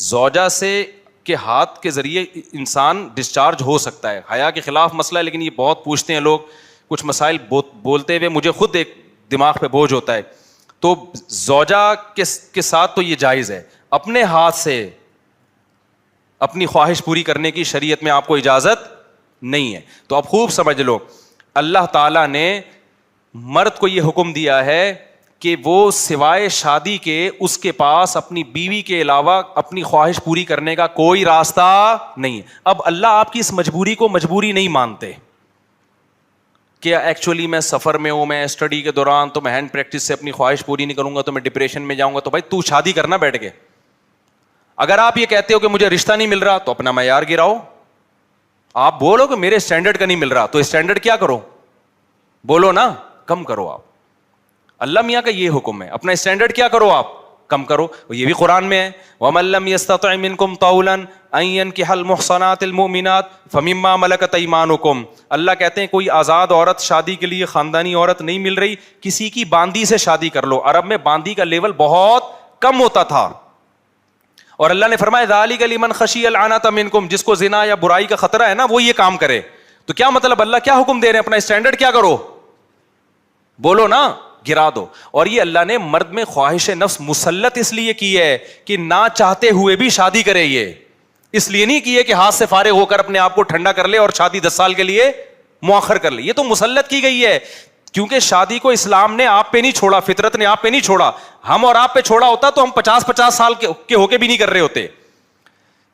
زوجہ سے کے ہاتھ کے ذریعے انسان ڈسچارج ہو سکتا ہے. حیا کے خلاف مسئلہ ہے, لیکن یہ بہت پوچھتے ہیں لوگ, کچھ مسائل بولتے ہوئے مجھے خود ایک دماغ پہ بوجھ ہوتا ہے. تو زوجہ کے ساتھ تو یہ جائز ہے. اپنے ہاتھ سے اپنی خواہش پوری کرنے کی شریعت میں آپ کو اجازت نہیں ہے. تو اب خوب سمجھ لو, اللہ تعالیٰ نے مرد کو یہ حکم دیا ہے کہ وہ سوائے شادی کے اس کے پاس اپنی بیوی کے علاوہ اپنی خواہش پوری کرنے کا کوئی راستہ نہیں ہے. اب اللہ آپ کی اس مجبوری کو مجبوری نہیں مانتے کہ ایکچولی میں سفر میں ہوں, میں اسٹڈی کے دوران, تو میں ہینڈ پریکٹس سے اپنی خواہش پوری نہیں کروں گا تو میں ڈپریشن میں جاؤں گا. تو بھائی تو شادی کرنا بیٹھ کے. اگر آپ یہ کہتے ہو کہ مجھے رشتہ نہیں مل رہا تو اپنا معیار گراؤ. آپ بولو کہ میرے اسٹینڈرڈ کا نہیں مل رہا, تو اسٹینڈرڈ کیا کرو, بولو نا, کم کرو. آپ اللہ میاں کا یہ حکم ہے, اپنا اسٹینڈرڈ کیا کرو, آپ کم کرو. یہ بھی قرآن میں ہے, وَمَن لَّمْ يَسْتَطِعْ مِنكُمْ طَوْلًا أَن يَنكِحَ الْمُحْصَنَاتِ الْمُؤْمِنَاتِ فَمِمَّا مَلَكَتْ أَيْمَانُكُمْ. اللہ کہتے ہیں کوئی آزاد عورت شادی کے لیے, خاندانی عورت نہیں مل رہی, کسی کی باندی سے شادی کر لو. عرب میں باندی کا لیول بہت کم ہوتا تھا, اور اللہ نے فرمایا ذَلِكَ لِمَنْ خَشِيَ الْعَنَتَ مِنكُمْ, جس کو زنا یا برائی کا خطرہ ہے نا وہ یہ کام کرے. تو کیا مطلب, اللہ کیا حکم دے رہے ہیں, اپنا اسٹینڈرڈ کیا کرو, بولو نا, گرا دو. اور یہ اللہ نے مرد میں خواہش نفس مسلط اس لیے کی ہے کہ نہ چاہتے ہوئے بھی شادی کرے. یہ اس لیے نہیں کی ہے کہ ہاتھ سے فارغ ہو کر اپنے آپ کو ٹھنڈا کر لے اور شادی 10 سال کے لیے مؤخر کر لے. یہ تو مسلط کی گئی ہے, کیونکہ شادی کو اسلام نے آپ پہ نہیں چھوڑا, فطرت نے آپ پہ نہیں چھوڑا. ہم اور آپ پہ چھوڑا ہوتا تو ہم 50 سال کے ہو کے بھی نہیں کر رہے ہوتے.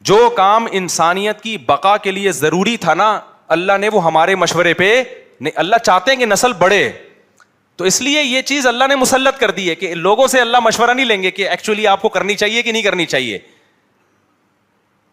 جو کام انسانیت کی بقا کے لیے ضروری تھا نا, اللہ نے وہ ہمارے مشورے پہ نہیں. اللہ چاہتے ہیں کہ نسل بڑھے, تو اس لیے یہ چیز اللہ نے مسلط کر دی ہے کہ لوگوں سے اللہ مشورہ نہیں لیں گے کہ ایکچولی آپ کو کرنی چاہیے کہ نہیں کرنی چاہیے.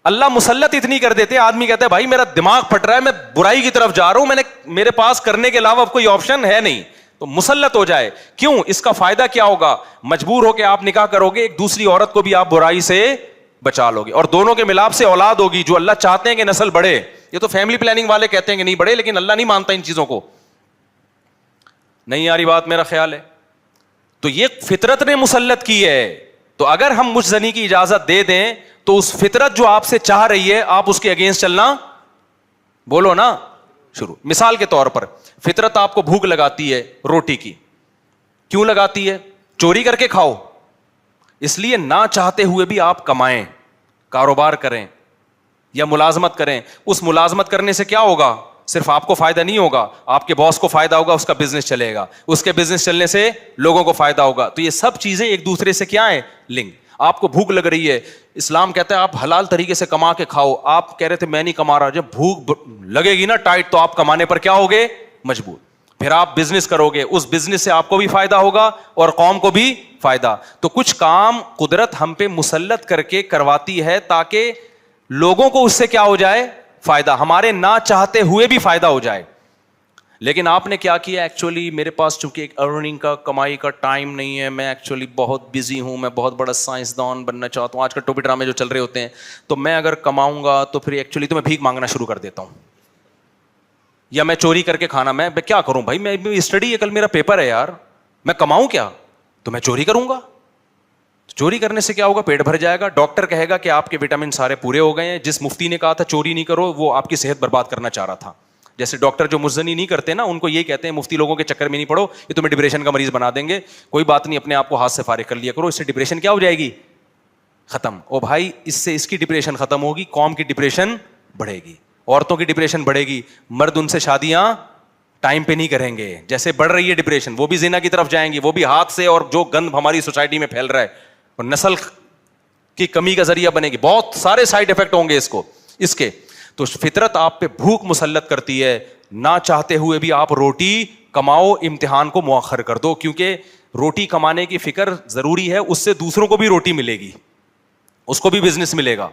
اللہ مسلط اتنی کر دیتے, آدمی کہتا ہے بھائی میرا دماغ پھٹ رہا ہے, میں برائی کی طرف جا رہا ہوں, میرے پاس کرنے کے علاوہ کوئی آپشن ہے نہیں, تو مسلط ہو جائے. کیوں, اس کا فائدہ کیا ہوگا, مجبور ہو کے آپ نکاح کرو گے, ایک دوسری عورت کو بھی آپ برائی سے بچا لو گے, اور دونوں کے ملاپ سے اولاد ہوگی جو اللہ چاہتے ہیں کہ نسل بڑھے. یہ تو فیملی پلاننگ والے کہتے ہیں کہ نہیں بڑھے, لیکن اللہ نہیں مانتا ان چیزوں کو. نہیں یاری بات میرا خیال ہے. تو یہ فطرت نے مسلط کی ہے. تو اگر ہم مجھ زنی کی اجازت دے دیں تو اس فطرت جو آپ سے چاہ رہی ہے آپ اس کے اگینسٹ چلنا, بولو نا, شروع. مثال کے طور پر فطرت آپ کو بھوک لگاتی ہے روٹی کی, کیوں لگاتی ہے, چوری کر کے کھاؤ. اس لیے نہ چاہتے ہوئے بھی آپ کمائیں, کاروبار کریں یا ملازمت کریں. اس ملازمت کرنے سے کیا ہوگا, صرف آپ کو فائدہ نہیں ہوگا, آپ کے باس کو فائدہ ہوگا, اس کا بزنس چلے گا, اس کے بزنس چلنے سے لوگوں کو فائدہ ہوگا. تو یہ سب چیزیں ایک دوسرے سے کیا ہیں, لنک. آپ کو بھوک لگ رہی ہے, اسلام کہتا ہے آپ حلال طریقے سے کما کے کھاؤ. آپ کہہ رہے تھے میں نہیں کما رہا, جب بھوک لگے گی نا ٹائٹ تو آپ کمانے پر کیا ہوگے, مجبور. پھر آپ بزنس کرو گے, اس بزنس سے آپ کو بھی فائدہ ہوگا اور قوم کو بھی فائدہ. تو کچھ کام قدرت ہم پہ مسلط کر کے کرواتی ہے تاکہ لوگوں کو اس سے کیا ہو جائے, فائدہ, ہمارے نہ چاہتے ہوئے بھی فائدہ ہو جائے. لیکن آپ نے کیا کیا, ایکچولی میرے پاس چونکہ ایک ارننگ کا, کمائی کا ٹائم نہیں ہے, میں ایکچولی بہت بزی ہوں, میں بہت بڑا سائنسدان بننا چاہتا ہوں. آج کل ٹوپی ڈرامے جو چل رہے ہوتے ہیں, تو میں اگر کماؤں گا تو پھر ایکچولی تو میں بھیک مانگنا شروع کر دیتا ہوں, یا میں چوری کر کے کھانا. میں کیا کروں بھائی, میں اسٹڈی ہے, کل میرا پیپر ہے یار, میں کماؤں کیا, تو میں چوری کروں گا. چوری کرنے سے کیا ہوگا, پیٹ بھر جائے گا. ڈاکٹر کہے گا کہ آپ کے وٹامن سارے پورے ہو گئے ہیں. جس مفتی نے کہا تھا چوری نہیں کرو, وہ آپ کی صحت برباد کرنا چاہ رہا تھا. جیسے ڈاکٹر جو مزنی نہیں کرتے نا, ان کو یہ کہتے ہیں مفتی لوگوں کے چکر میں نہیں پڑو, یہ تمہیں ڈپریشن کا مریض بنا دیں گے. کوئی بات نہیں, اپنے آپ کو ہاتھ سے فارغ کر لیا کرو, اس سے ڈپریشن کیا ہو جائے گی, ختم. او بھائی اس سے اس کی ڈپریشن ختم ہوگی, قوم کی ڈپریشن بڑھے گی, عورتوں کی ڈپریشن بڑھے گی. مرد ان سے شادیاں ٹائم پہ نہیں کریں گے, جیسے بڑھ رہی ہے ڈپریشن, وہ بھی زنا کی طرف جائیں گی, وہ بھی ہاتھ سے, اور جو گند ہماری سوسائٹی میں پھیل رہا ہے, اور نسل کی کمی کا ذریعہ بنے گی. بہت سارے سائڈ افیکٹ ہوں گے اس کے. تو فطرت آپ پہ بھوک مسلط کرتی ہے, نہ چاہتے ہوئے بھی آپ روٹی کماؤ, امتحان کو مؤخر کر دو, کیونکہ روٹی کمانے کی فکر ضروری ہے, اس سے دوسروں کو بھی روٹی ملے گی, اس کو بھی بزنس ملے گا.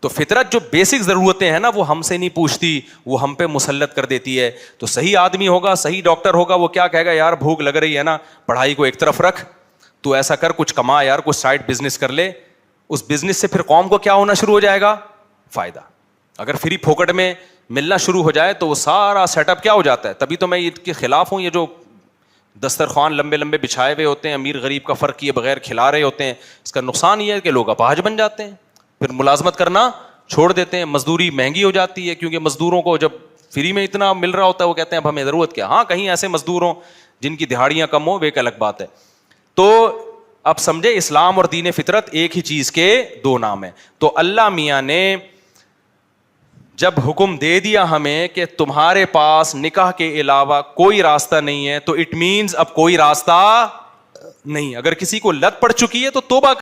تو فطرت جو بیسک ضرورتیں ہیں نا وہ ہم سے نہیں پوچھتی, وہ ہم پہ مسلط کر دیتی ہے. تو صحیح آدمی ہوگا, صحیح ڈاکٹر ہوگا, وہ کیا کہے گا, یار بھوک لگ رہی ہے نا, پڑھائی کو ایک طرف رکھ, تو ایسا کر, کچھ کما یار, کچھ سائڈ بزنس کر لے. اس بزنس سے پھر قوم کو کیا ہونا شروع ہو جائے گا, فائدہ. اگر فری پھوکٹ میں ملنا شروع ہو جائے تو وہ سارا سیٹ اپ کیا ہو جاتا ہے. تبھی تو میں اس کے خلاف ہوں, یہ جو دسترخوان لمبے لمبے بچھائے ہوئے ہوتے ہیں, امیر غریب کا فرق کیے بغیر کھلا رہے ہوتے ہیں, اس کا نقصان یہ ہے کہ لوگ اپاہج بن جاتے ہیں. پھر ملازمت کرنا چھوڑ دیتے ہیں, مزدوری مہنگی ہو جاتی ہے, کیونکہ مزدوروں کو جب فری میں اتنا مل رہا ہوتا ہے وہ کہتے ہیں اب ہمیں ضرورت کیا. ہاں کہیں ایسے مزدور ہوں جن کی دہاڑیاں کم ہوں, وہ ایک الگ بات ہے. تو اب سمجھے اسلام اور دین فطرت ایک ہی چیز کے دو نام ہیں. تو اللہ میاں نے جب حکم دے دیا ہمیں کہ تمہارے پاس نکاح کے علاوہ کوئی راستہ نہیں ہے, تو اٹ مینز اب کوئی راستہ نہیں. اگر کسی کو لت پڑ چکی ہے تو توبہ